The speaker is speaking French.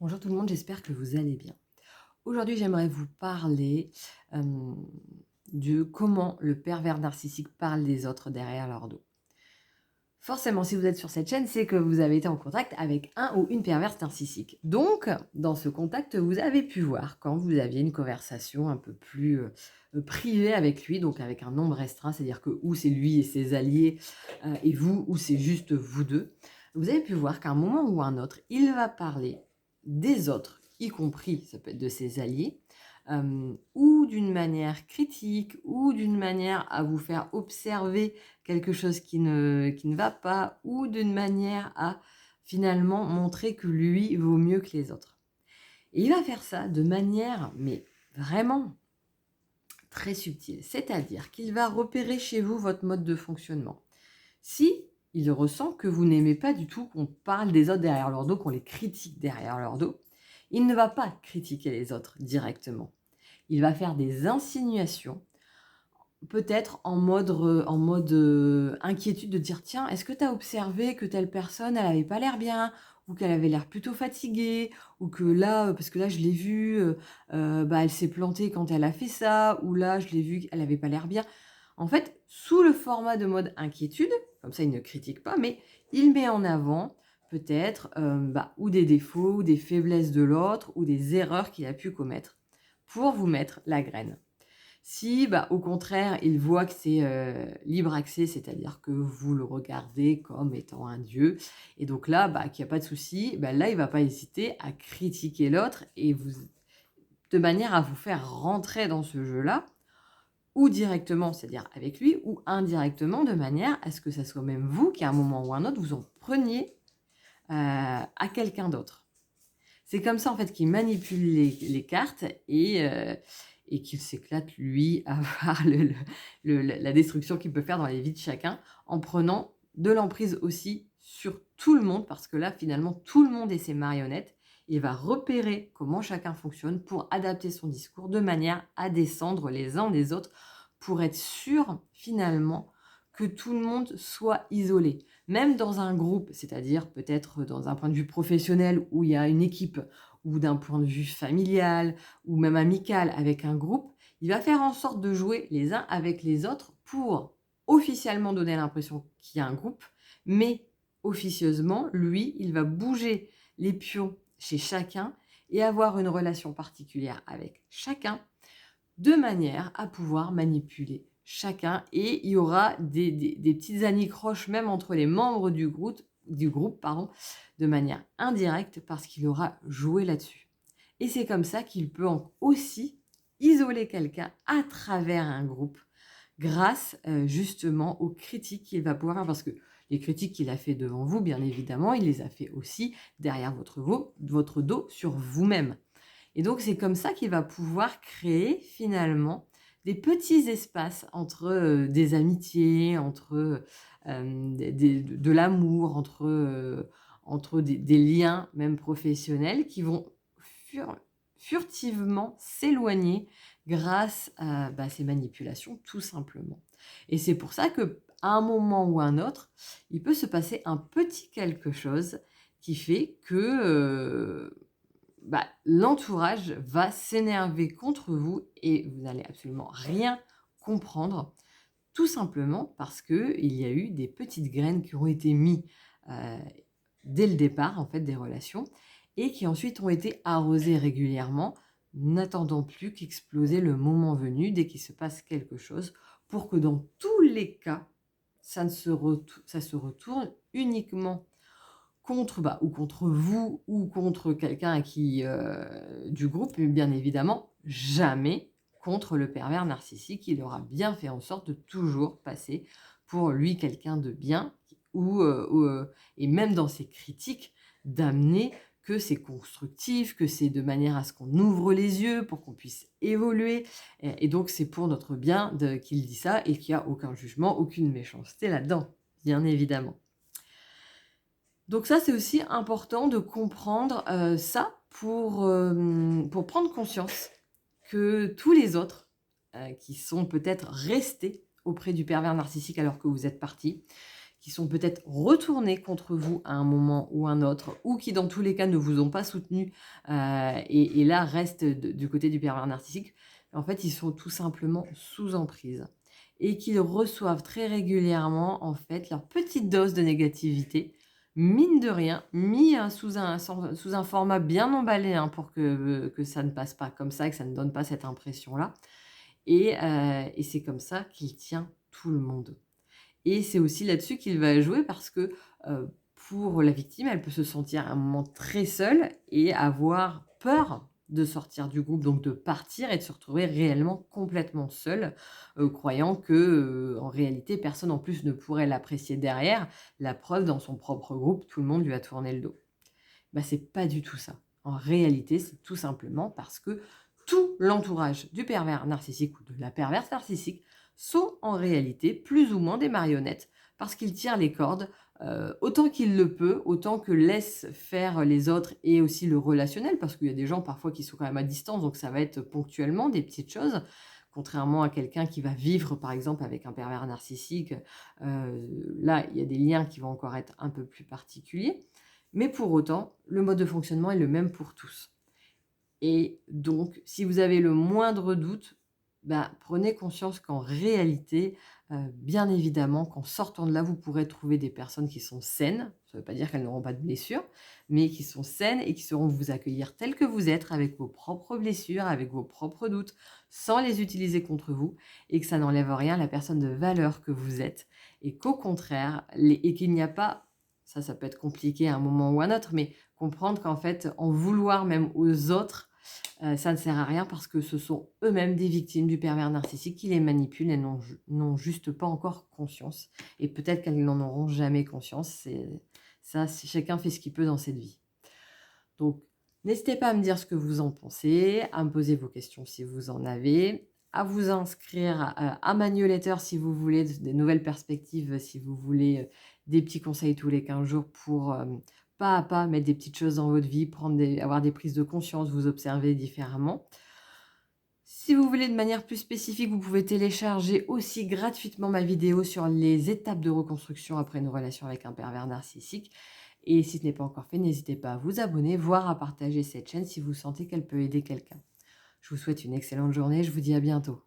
Bonjour tout le monde, j'espère que vous allez bien. Aujourd'hui, j'aimerais vous parler de comment le pervers narcissique parle des autres derrière leur dos. Forcément, si vous êtes sur cette chaîne, c'est que vous avez été en contact avec un ou une perverse narcissique. Donc, dans ce contact, vous avez pu voir quand vous aviez une conversation un peu plus privée avec lui, donc avec un nombre restreint, c'est-à-dire que ou c'est lui et ses alliés et vous, ou c'est juste vous deux. Vous avez pu voir qu'à un moment ou un autre, il va parler des autres, y compris, ça peut être de ses alliés, ou d'une manière critique, ou d'une manière à vous faire observer quelque chose qui ne va pas, ou d'une manière à finalement montrer que lui vaut mieux que les autres. Et il va faire ça de manière, mais vraiment très subtile. C'est-à-dire qu'il va repérer chez vous votre mode de fonctionnement. Si il ressent que vous n'aimez pas du tout qu'on parle des autres derrière leur dos, qu'on les critique derrière leur dos, il ne va pas critiquer les autres directement. Il va faire des insinuations, peut-être en mode inquiétude de dire: «Tiens, est-ce que tu as observé que telle personne, elle avait pas l'air bien? Ou qu'elle avait l'air plutôt fatiguée? Ou que là, parce que là je l'ai vue, bah, elle s'est plantée quand elle a fait ça, ou là je l'ai vue qu'elle avait pas l'air bien». En fait, sous le format de mode inquiétude, comme ça il ne critique pas, mais il met en avant peut-être, bah, ou des défauts, ou des faiblesses de l'autre, ou des erreurs qu'il a pu commettre, pour vous mettre la graine. Si, bah, au contraire, il voit que c'est, libre accès, c'est-à-dire que vous le regardez comme étant un dieu et donc là, bah, qu'il y a pas de souci, bah, là, il va pas hésiter à critiquer l'autre et vous de manière à vous faire rentrer dans ce jeu-là, ou directement, c'est-à-dire avec lui, ou indirectement de manière à ce que ça soit même vous qui, à un moment ou un autre, vous en preniez, à quelqu'un d'autre. C'est comme ça, en fait, qu'il manipule les cartes et qu'il s'éclate, lui, à voir la destruction qu'il peut faire dans les vies de chacun, en prenant de l'emprise aussi sur tout le monde, parce que là, finalement, tout le monde est ses marionnettes. Il va repérer comment chacun fonctionne pour adapter son discours de manière à descendre les uns des autres, pour être sûr, finalement, que tout le monde soit isolé. Même dans un groupe, c'est-à-dire peut-être dans un point de vue professionnel où il y a une équipe, ou d'un point de vue familial, ou même amical avec un groupe, il va faire en sorte de jouer les uns avec les autres pour officiellement donner l'impression qu'il y a un groupe, mais officieusement, lui, il va bouger les pions chez chacun et avoir une relation particulière avec chacun, de manière à pouvoir manipuler chacun, et il y aura des petites anicroches même entre les membres du groupe, pardon, de manière indirecte parce qu'il aura joué là-dessus. Et c'est comme ça qu'il peut aussi isoler quelqu'un à travers un groupe grâce, justement aux critiques qu'il va pouvoir faire. Parce que les critiques qu'il a fait devant vous, bien évidemment, il les a fait aussi derrière votre dos sur vous-même. Et donc, c'est comme ça qu'il va pouvoir créer finalement des petits espaces entre, des amitiés, entre, de l'amour, entre des liens même professionnels qui vont fur furtivement s'éloigner grâce à, bah, ces manipulations, tout simplement. Et c'est pour ça qu'à un moment ou un autre, il peut se passer un petit quelque chose qui fait que, bah, l'entourage va s'énerver contre vous et vous n'allez absolument rien comprendre, tout simplement parce qu'il y a eu des petites graines qui ont été mises, heu, dès le départ, en fait, des relations, et qui ensuite ont été arrosées régulièrement, n'attendant plus qu'exploser le moment venu, dès qu'il se passe quelque chose, pour que dans tous les cas, ça se retourne uniquement contre, bah, ou contre vous, ou contre quelqu'un à qui, du groupe, mais bien évidemment jamais contre le pervers narcissique. Il aura bien fait en sorte de toujours passer pour lui quelqu'un de bien, et même dans ses critiques, d'amener que c'est constructif, que c'est de manière à ce qu'on ouvre les yeux pour qu'on puisse évoluer, et donc c'est pour notre bien de qu'il dit ça, et qu'il y a aucun jugement, aucune méchanceté là-dedans, bien évidemment. Donc ça, c'est aussi important de comprendre, ça pour prendre conscience que tous les autres, qui sont peut-être restés auprès du pervers narcissique alors que vous êtes partis, qui sont peut-être retournés contre vous à un moment ou un autre, ou qui dans tous les cas ne vous ont pas soutenu, et là restent du côté du pervers narcissique. En fait, ils sont tout simplement sous emprise et qu'ils reçoivent très régulièrement, en fait, leur petite dose de négativité, mine de rien, mis, sous un format bien emballé, hein, pour que ça ne passe pas comme ça et que ça ne donne pas cette impression-là, et c'est comme ça qu'il tient tout le monde. Et c'est aussi là-dessus qu'il va jouer parce que, pour la victime, elle peut se sentir à un moment très seule et avoir peur de sortir du groupe, donc de partir et de se retrouver réellement complètement seule, croyant que, en réalité, personne en plus ne pourrait l'apprécier derrière. La preuve, dans son propre groupe, tout le monde lui a tourné le dos. Bah, c'est pas du tout ça. En réalité, c'est tout simplement parce que tout l'entourage du pervers narcissique ou de la perverse narcissique sont en réalité plus ou moins des marionnettes parce qu'il tire les cordes, autant qu'il le peut, autant que laisse faire les autres et aussi le relationnel, parce qu'il y a des gens parfois qui sont quand même à distance, donc ça va être ponctuellement des petites choses. Contrairement à quelqu'un qui va vivre par exemple avec un pervers narcissique, là il y a des liens qui vont encore être un peu plus particuliers. Mais pour autant, le mode de fonctionnement est le même pour tous. Et donc, si vous avez le moindre doute, bah, prenez conscience qu'en réalité, bien évidemment, qu'en sortant de là, vous pourrez trouver des personnes qui sont saines. Ça ne veut pas dire qu'elles n'auront pas de blessures, mais qui sont saines et qui sauront vous accueillir tel que vous êtes, avec vos propres blessures, avec vos propres doutes, sans les utiliser contre vous, et que ça n'enlève rien à la personne de valeur que vous êtes. Et qu'au contraire, et qu'il n'y a pas, ça peut être compliqué à un moment ou à un autre, mais comprendre qu'en fait, en vouloir même aux autres, ça ne sert à rien parce que ce sont eux-mêmes des victimes du pervers narcissique qui les manipulent et n'ont juste pas encore conscience, et peut-être qu'elles n'en auront jamais conscience. Chacun fait ce qu'il peut dans cette vie. Donc n'hésitez pas à me dire ce que vous en pensez, à me poser vos questions si vous en avez, à vous inscrire à ma newsletter si vous voulez des nouvelles perspectives, si vous voulez, des petits conseils tous les 15 jours pour, pas à pas mettre des petites choses dans votre vie, avoir des prises de conscience, vous observer différemment. Si vous voulez de manière plus spécifique, vous pouvez télécharger aussi gratuitement ma vidéo sur les étapes de reconstruction après une relation avec un pervers narcissique. Et si ce n'est pas encore fait, n'hésitez pas à vous abonner, voire à partager cette chaîne si vous sentez qu'elle peut aider quelqu'un. Je vous souhaite une excellente journée, je vous dis à bientôt.